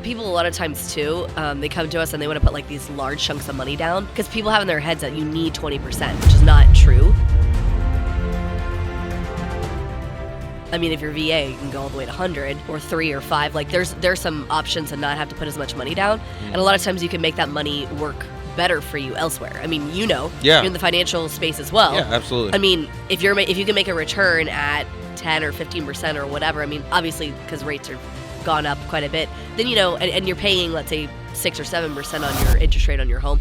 People a lot of times too, they come to us and they want to put like these large chunks of money down because people have in their heads that you need 20%, which is not true. I mean, if you're VA, you can go all the way to 100 or 3 or 5. Like there's some options to not have to put as much money down. And a lot of times you can make that money work better for you elsewhere. I mean, you're in the financial space as well. Yeah, absolutely. I mean, if you can make a return at 10 or 15% or whatever, I mean, obviously because rates are gone up quite a bit, then and you're paying, let's say, 6 or 7% on your interest rate on your home,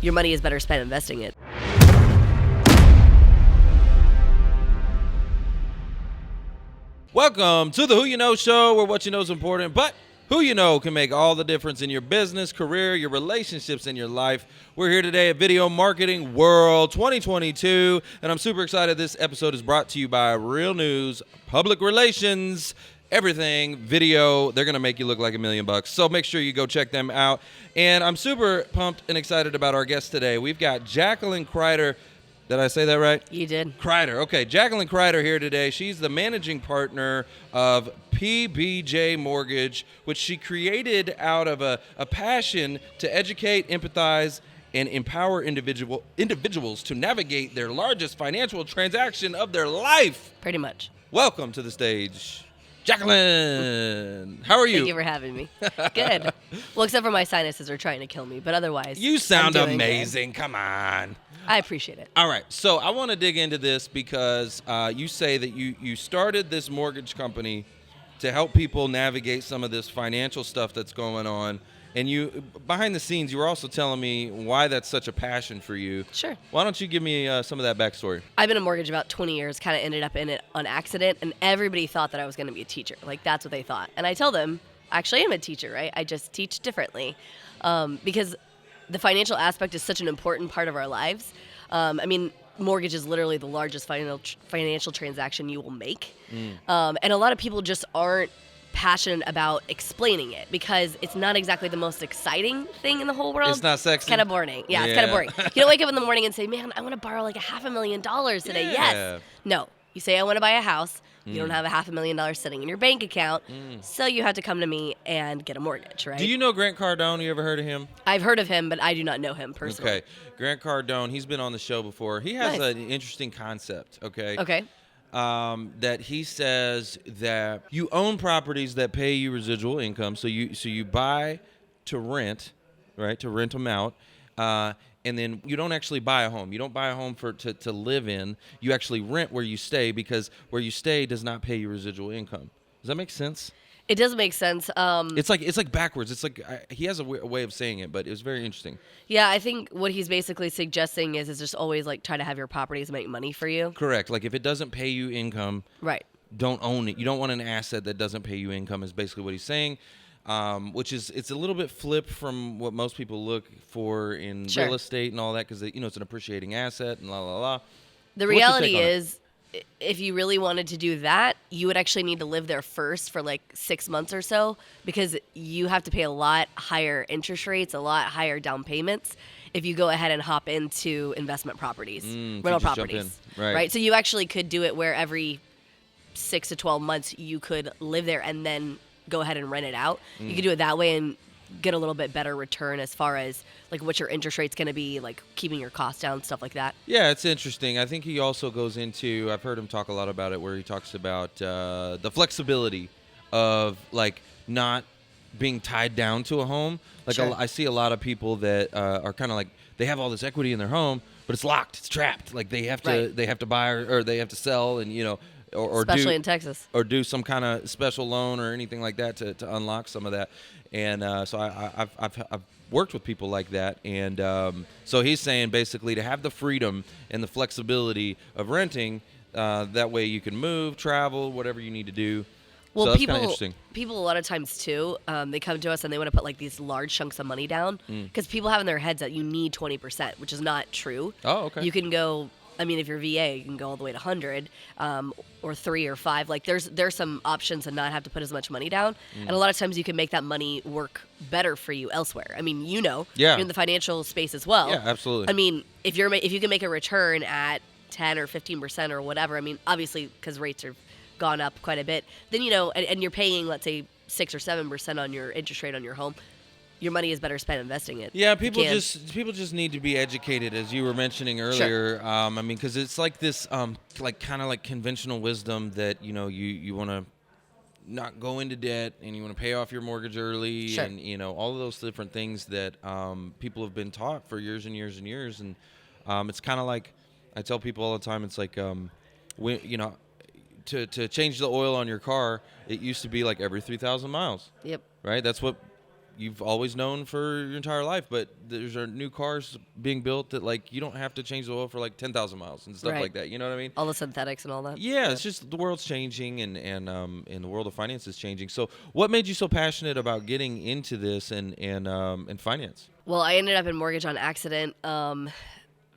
your money is better spent investing it. Welcome to the Who You Know Show, where what you know is important, but who you know can make all the difference in your business, career, your relationships, and your life. We're here today at Video Marketing World 2022, and I'm super excited. This episode is brought to you by Real News Public Relations. Everything video, they're going to make you look like $1 million. So make sure you go check them out. And I'm super pumped and excited about our guest today. We've got Jacqueline Crider. Did I say that right? You did. Crider. Okay, Jacqueline Crider here today. She's the managing partner of PBJ Mortgage, which she created out of a passion to educate, empathize, and empower individuals to navigate their largest financial transaction of their life. Pretty much. Welcome to the stage, Jacqueline. How are you? Thank you for having me. Good. Well, except for my sinuses are trying to kill me, but otherwise, you sound I'm doing amazing. Good. Come on. I appreciate it. All right, so I want to dig into this because you say that you started this mortgage company to help people navigate some of this financial stuff that's going on. And you, behind the scenes, you were also telling me why that's such a passion for you. Sure. Why don't you give me some of that backstory? I've been in mortgage about 20 years, kind of ended up in it on accident, and everybody thought that I was going to be a teacher. Like, that's what they thought. And I tell them, actually, I'm a teacher, right? I just teach differently because the financial aspect is such an important part of our lives. I mean, mortgage is literally the largest financial transaction you will make. And a lot of people just aren't passionate about explaining it because it's not exactly the most exciting thing in the whole world. It's not sexy. It's kind of boring. Yeah, it's kind of boring. You don't wake up in the morning and say, man, I want to borrow like $500,000 today. Yeah. Yes. No. You say, I want to buy a house. You don't have $500,000 sitting in your bank account, so you have to come to me and get a mortgage, right? Do you know Grant Cardone? You ever heard of him? I've heard of him, but I do not know him personally. Okay. Grant Cardone, he's been on the show before. He has an interesting concept, okay? Okay. That he says that you own properties that pay you residual income. So you buy to rent, right? To rent them out. And then you don't actually buy a home. You don't buy a home to live in. You actually rent where you stay because where you stay does not pay you residual income. Does that make sense? It does make sense. It's like backwards. It's like he has a way of saying it, but it was very interesting. Yeah, I think what he's basically suggesting is just always like try to have your properties make money for you. Correct. Like if it doesn't pay you income, right? Don't own it. You don't want an asset that doesn't pay you income. Is basically what he's saying. Which is it's a little bit flipped from what most people look for in real estate and all that because it's an appreciating asset and la la la. The reality is, if you really wanted to do that, you would actually need to live there first for like 6 months or so because you have to pay a lot higher interest rates, a lot higher down payments if you go ahead and hop into investment properties, rental properties, right? So you actually could do it where every 6 to 12 months you could live there and then go ahead and rent it out. You could do it that way and get a little bit better return as far as like what your interest rate's going to be, like keeping your costs down, stuff like that. Yeah, it's interesting. I think he also goes into, I've heard him talk a lot about it, where he talks about the flexibility of like not being tied down to a home. Like I see a lot of people that are kind of like, they have all this equity in their home, but it's locked, it's trapped. Like they have to buy or they have to sell and, or especially in Texas, or do some kind of special loan or anything like that to unlock some of that. And so I've worked with people like that. And so he's saying basically to have the freedom and the flexibility of renting, that way you can move, travel, whatever you need to do. Well, so that's kind of interesting. People a lot of times too, they come to us and they want to put like these large chunks of money down because people have in their heads that you need 20%, which is not true. Oh, okay. You can go. I mean, if you're VA, you can go all the way to 100 or 3 or 5. Like there's some options to not have to put as much money down. And a lot of times you can make that money work better for you elsewhere. I mean, you're in the financial space as well. Yeah, absolutely. I mean, if you can make a return at 10 or 15% or whatever, I mean, obviously because rates are gone up quite a bit, then and you're paying, let's say, 6 or 7% on your interest rate on your home, your money is better spent investing it. Yeah, people just need to be educated, as you were mentioning earlier. Sure. I mean, because it's like this, like kind of like conventional wisdom that you want to not go into debt and you want to pay off your mortgage early, Sure. and all of those different things that people have been taught for years and years and years. And it's kind of like I tell people all the time. It's like to change the oil on your car, it used to be like every 3,000 miles. Yep. Right. That's what you've always known for your entire life, but there's new cars being built that like you don't have to change the oil for like 10,000 miles and stuff like that. You know what I mean? All the synthetics and all that. Yeah, it's just the world's changing, and the world of finance is changing. So, what made you so passionate about getting into this and finance? Well, I ended up in mortgage on accident.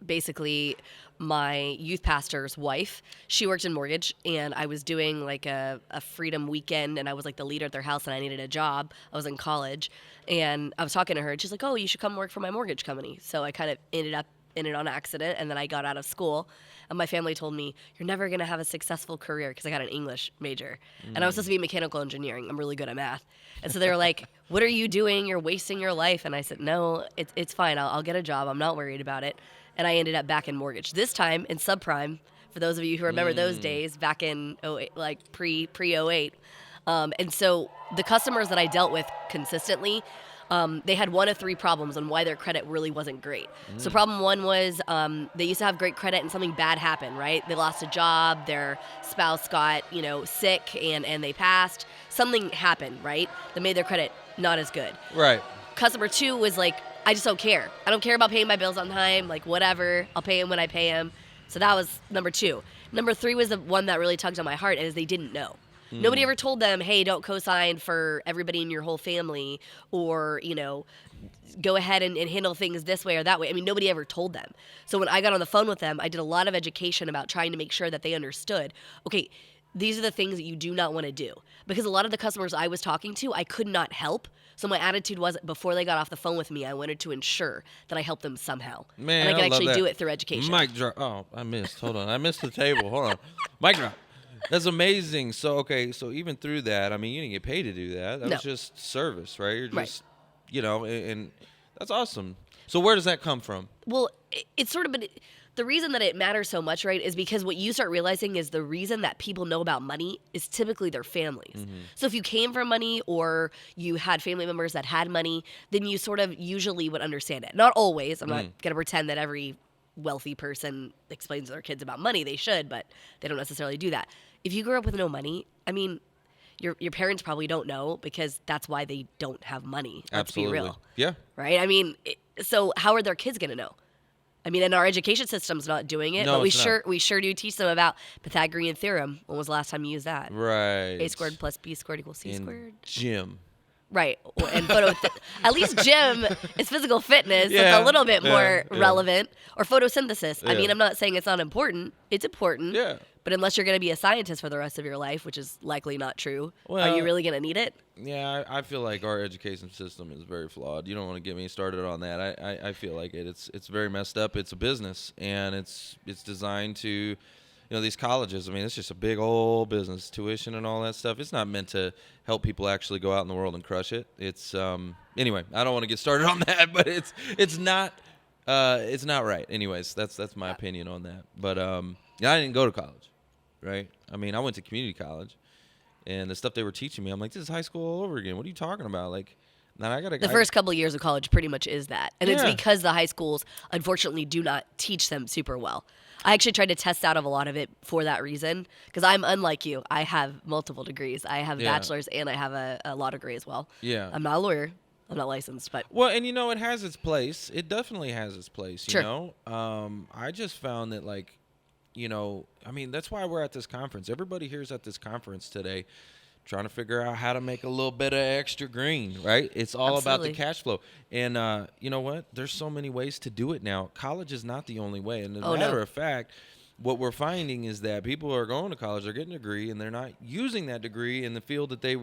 Basically, my youth pastor's wife, she worked in mortgage, and I was doing like a freedom weekend, and I was like the leader at their house, and I needed a job. I was in college, and I was talking to her, and she's like, oh, you should come work for my mortgage company. So I kind of ended up in it on accident, and then I got out of school, and my family told me, you're never going to have a successful career, because I got an English major, and I was supposed to be mechanical engineering. I'm really good at math. And so they were like, what are you doing? You're wasting your life. And I said, no, it's fine. I'll get a job. I'm not worried about it. And I ended up back in mortgage, this time in subprime, for those of you who remember those days, back in 08, like pre-08. And so the customers that I dealt with consistently, they had one of three problems on why their credit really wasn't great. So problem one was they used to have great credit and something bad happened, right? They lost a job, their spouse got, sick and they passed. Something happened, right? That made their credit not as good. Right. Customer two was like, I just don't care. I don't care about paying my bills on time, like whatever. I'll pay them when I pay them. So that was number two. Number three was the one that really tugged on my heart, is they didn't know. Nobody ever told them, hey, don't co-sign for everybody in your whole family, or, go ahead and handle things this way or that way. I mean, nobody ever told them. So when I got on the phone with them, I did a lot of education about trying to make sure that they understood, okay, these are the things that you do not want to do. Because a lot of the customers I was talking to, I could not help. So my attitude was, before they got off the phone with me, I wanted to ensure that I helped them somehow. Man, and I could love actually that. do it through education. Mic drop. Oh, I missed. Hold on. I missed the table. Hold on. Mic drop. That's amazing. So, okay, so even through that, I mean, you didn't get paid to do that. That was just service, right? You're just, and that's awesome. So where does that come from? Well, it's sort of been... The reason that it matters so much, right, is because what you start realizing is the reason that people know about money is typically their families. So if you came from money, or you had family members that had money, then you sort of usually would understand it. Not always. I'm not going to pretend that every wealthy person explains to their kids about money. They should, but they don't necessarily do that. If you grew up with no money, I mean, your parents probably don't know, because that's why they don't have money. Let's Absolutely. be real. Yeah. Right? I mean, so how are their kids going to know? I mean, and our education system's not doing it, No, but it's we sure do teach them about Pythagorean theorem. When was the last time you used that? Right. A squared plus B squared equals C squared. Gym. Right. And at least gym is physical fitness. So Yeah, it's a little bit more yeah. relevant. Or photosynthesis. I Yeah. mean, I'm not saying it's not important. It's important. Yeah. But unless you're going to be a scientist for the rest of your life, which is likely not true, are Well, you really going to need it? Yeah, I feel like our education system is very flawed. You don't want to get me started on that. I feel like it's very messed up. It's a business, and it's designed to, these colleges. I mean, it's just a big old business, tuition and all that stuff. It's not meant to help people actually go out in the world and crush it. It's anyway. I don't want to get started on that, but it's not right. Anyways, that's my opinion on that. But I didn't go to college, right? I mean, I went to community college. And the stuff they were teaching me, I'm like, this is high school all over again. What are you talking about? Like, now I gotta. The first couple of years of college pretty much is that. And it's Yeah. because the high schools, unfortunately, do not teach them super well. I actually tried to test out of a lot of it for that reason, because I'm unlike you. I have multiple degrees. I have a bachelor's, and I have a law degree as well. Yeah. I'm not a lawyer. I'm not licensed, but... Well, and it has its place. It definitely has its place, Sure. I just found that, like, I mean, that's why we're at this conference. Everybody here's at this conference today trying to figure out how to make a little bit of extra green, right? It's all about the Absolutely. cash flow. And you know what? There's so many ways to do it now. College is not the only way. And as a matter of fact, what we're finding is that people are going to college, they're getting a degree, and they're not using that degree in the field that they,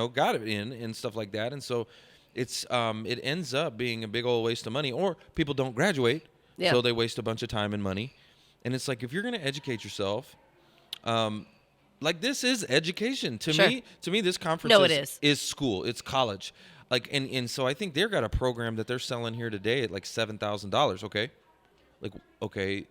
got it in and stuff like that. And so it's it ends up being a big old waste of money. Or people don't graduate, Yeah. so they waste a bunch of time and money. And it's like, if you're going to educate yourself, like this is education to Sure. me. To me, this conference No, it is. school. It's college. Like, and so I think they've got a program that they're selling here today at like $7,000. Okay, like, okay,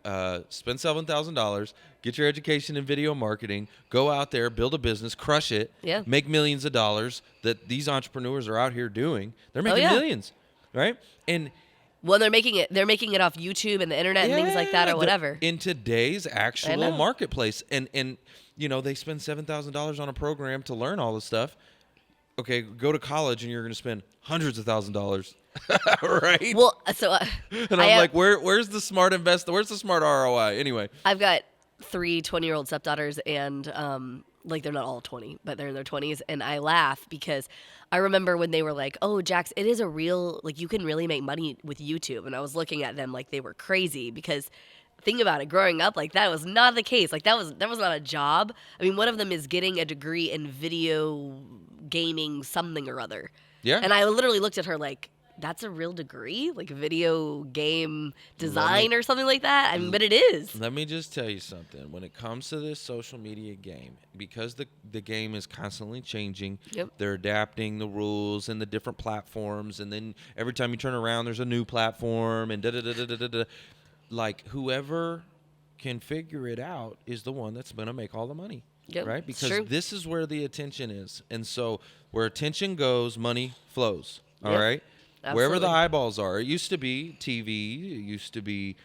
spend $7,000, get your education in video marketing, go out there, build a business, crush it, Yeah. make millions of dollars that these entrepreneurs are out here doing. They're making yeah. millions, right? And Well, they're making it off YouTube and the internet and things like that or whatever. in today's actual know. marketplace, and they spend $7,000 on a program to learn all this stuff. Okay, go to college and you're going to spend hundreds of $1,000s, right? Well, so and I'm like, where's the smart investor? Where's the smart ROI? Anyway, I've got 3 20-year-old stepdaughters, and like they're not all 20, but they're in their 20s, and I laugh because I remember when they were like, "Oh, Jax, it is a real, like, you can really make money with YouTube," and I was looking at them like they were crazy because think about it, growing up, like that was not the case. Like that was not a job. I mean, one of them is getting a degree in video gaming something or other. yeah. And I literally looked at her like, that's a real degree? Like video game design or something like that? I mean, but it is. Let me just tell you something. When it comes to this social media game, because the game is constantly changing, Yep. they're adapting the rules and the different platforms, and then every time you turn around, there's a new platform, and da-da-da-da-da-da. Like, whoever can figure it out is the one that's going to make all the money. Yep, Right? it's Because true. this is where the attention is. And so where attention goes, money flows. All Yep, right? Wherever the absolutely. eyeballs are. It used to be TV. It used to be,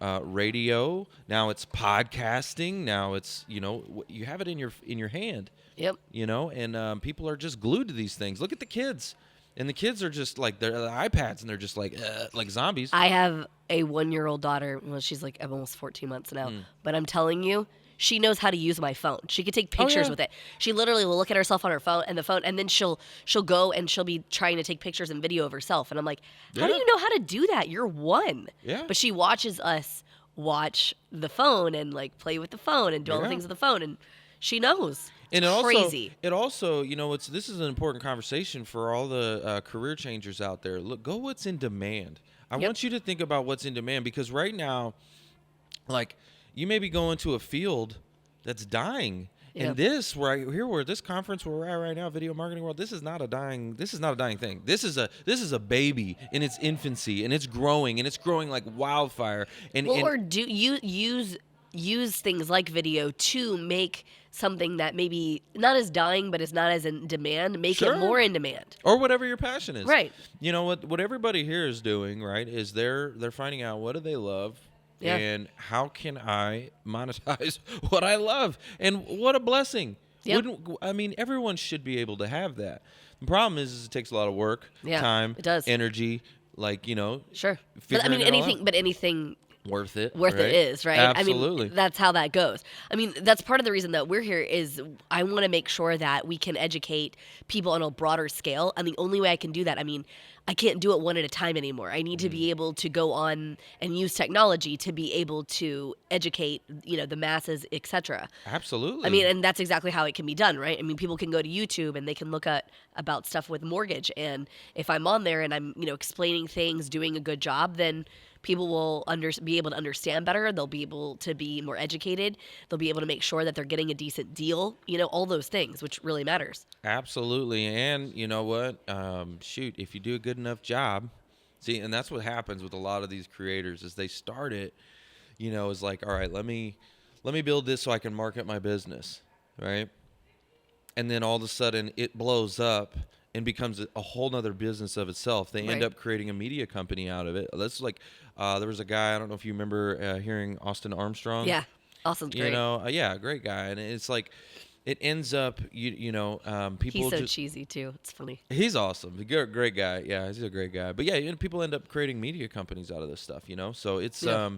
radio. Now it's podcasting. Now it's, you have it in your hand. Yep. And people are just glued to these things. Look at the kids. And the kids are just like, they're the iPads, and they're just like zombies. I have a 1-year-old daughter. Well, she's like almost 14 months now. But I'm telling you, she knows how to use my phone. She could take pictures yeah. with it. She literally will look at herself on her phone, and then she'll go and she'll be trying to take pictures and video of herself. And I'm like, how do Yeah. you know how to do that? You're 1. Yeah. But she watches us watch the phone and like play with the phone and do all the Yeah. things with the phone, and she knows. And It's it crazy. also, this is an important conversation for all the career changers out there. Look, go what's in demand. I Yep. want you to think about what's in demand, because right now, like, you may be going to a field that's dying. Yep. And this where this conference where we're at right now, Video Marketing World, this is not a dying thing. This is a baby in its infancy, and it's growing like wildfire. And Or do you use things like video to make something that maybe not as dying, but is not as in demand, make Sure. it more in demand. or whatever your passion is. Right. You know what everybody here is doing, right, is they're finding out what do they love, Yeah. and how can I monetize what I love? And what a blessing. Yep. Everyone should be able to have that. The problem is it takes a lot of work, Yeah, time, it does. energy, like, Sure. But I figuring mean, it all anything, out. but anything worth it. worth right? it is, right? Absolutely. I mean, that's how that goes. I mean, that's part of the reason that we're here is I want to make sure that we can educate people on a broader scale. And the only way I can do that, I mean, I can't do it one at a time anymore. I need to be able to go on and use technology to be able to educate, the masses, etc. Absolutely. I mean, and that's exactly how it can be done, right? I mean, people can go to YouTube and they can look at about stuff with mortgage. And if I'm on there and I'm, explaining things, doing a good job, then people will be able to understand better. They'll be able to be more educated. They'll be able to make sure that they're getting a decent deal, all those things, which really matters. Absolutely. And you know what? If you do a good enough job, see, and that's what happens with a lot of these creators is they start it, is like, all right, let me build this so I can market my business, right? And then all of a sudden it blows up and becomes a whole nother business of itself. They end Right. up creating a media company out of it. That's like, there was a guy, I don't know if you remember hearing Austin Armstrong. Yeah. Austin's great. Yeah, great guy. And it's like, it ends up, people He's so just, cheesy too. It's funny. he's awesome. Great guy. Yeah, he's a great guy. But yeah, people end up creating media companies out of this stuff, So it's Yeah.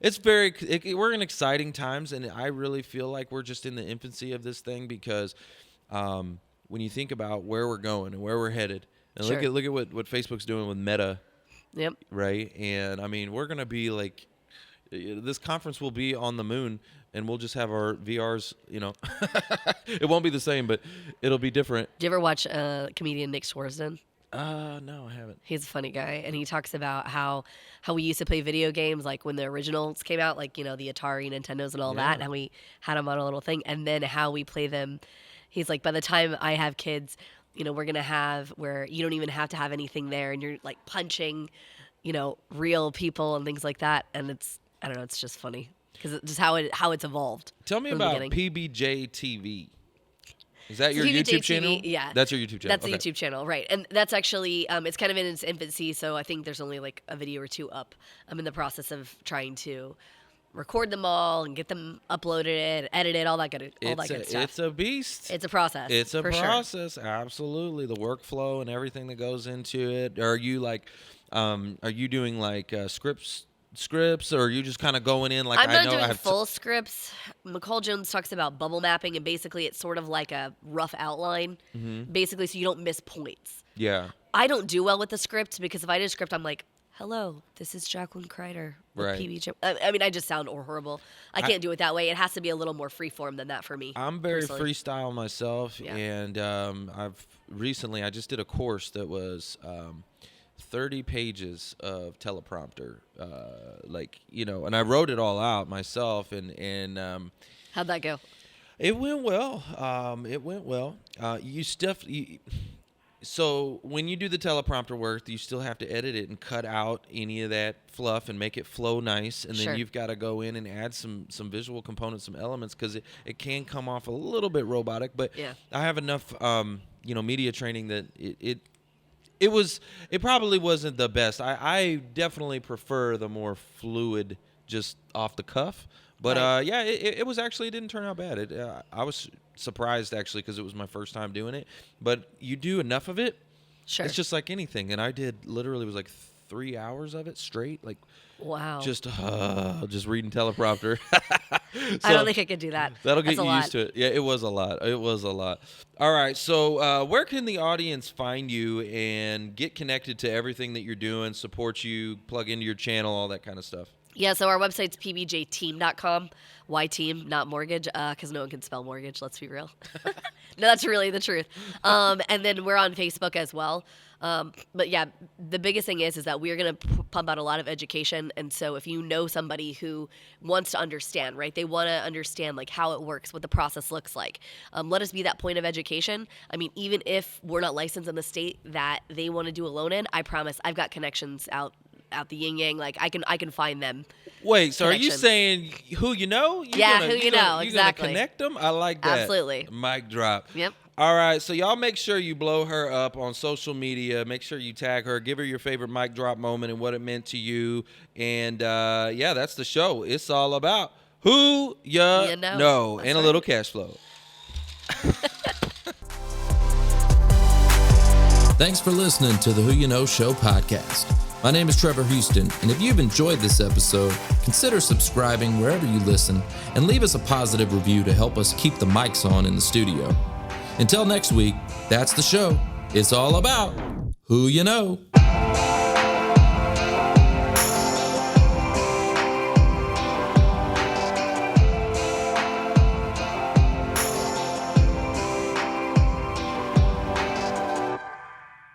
we're in exciting times, and I really feel like we're just in the infancy of this thing because when you think about where we're going and where we're headed, and Sure. look at what Facebook's doing with Meta, Yep. right? And I mean, we're gonna be like, this conference will be on the moon, and we'll just have our VRs. It won't be the same, but it'll be different. Did you ever watch comedian Nick Swartzen? No, I haven't. He's a funny guy, and he talks about how we used to play video games, like when the originals came out, like, the Atari, Nintendos, and all that, and how we had them on a little thing, and then how we play them. He's like, by the time I have kids, we're going to have where you don't even have to have anything there, and you're, like, punching, real people and things like that, and I don't know, it's just funny, because it's just how it's evolved. Tell me about PBJ TV. Is that your PBJ YouTube TV, channel? yeah. That's your YouTube channel. That's the YouTube channel, right. And that's actually, it's kind of in its infancy, so I think there's only like a video or two up. I'm in the process of trying to record them all and get them uploaded, edited, all that good stuff. It's a beast. It's a process. It's a process, sure. Absolutely. The workflow and everything that goes into it. Are you like, are you doing like scripts, or are you just kind of going in like I'm not doing full scripts. Nicole Jones talks about bubble mapping, and basically it's sort of like a rough outline, basically, so you don't miss points. Yeah. I don't do well with the script, because if I do a script, I'm like, hello, this is Jacqueline Crider with PBJ. I mean, I just sound horrible. I can't do it that way. It has to be a little more freeform than that for me. I'm very freestyle myself, and I just did a course that was 30 pages of teleprompter, and I wrote it all out myself, and how'd that go? It went well. So when you do the teleprompter work, you still have to edit it and cut out any of that fluff and make it flow nice, and then you've got to go in and add some visual components, some elements, because it can come off a little bit robotic, but I have enough media training that it probably wasn't the best. I definitely prefer the more fluid, just off the cuff. But it was actually, it didn't turn out bad. I was surprised actually, because it was my first time doing it. But you do enough of it, it's just like anything. And I did literally, it was like 3 hours of it straight, like wow, just reading teleprompter. So I don't think I could do that. That'll get you used to it. Yeah, it was a lot. All right, so where can the audience find you and get connected to everything that you're doing, support you, plug into your channel, all that kind of stuff? Yeah, so our website's pbjteam.com. Why team, not mortgage? Because no one can spell mortgage, let's be real. No, that's really the truth. And then we're on Facebook as well. But yeah, the biggest thing is that we're going to pump out a lot of education. And so if you know somebody who wants to understand, right, they want to understand like how it works, what the process looks like, let us be that point of education. I mean, even if we're not licensed in the state that they want to do a loan in, I promise I've got connections out the yin yang, like I can find them. Wait, so are you saying who you know? Who you know, exactly. You're gonna connect them? I like that. Absolutely. Mic drop. Yep. All right, so y'all make sure you blow her up on social media. Make sure you tag her. Give her your favorite mic drop moment and what it meant to you. And that's the show. It's all about who you know. And a little cash flow. Thanks for listening to the Who You Know Show podcast. My name is Trevor Houston, and if you've enjoyed this episode, consider subscribing wherever you listen and leave us a positive review to help us keep the mics on in the studio. Until next week, that's the show. It's all about who you know.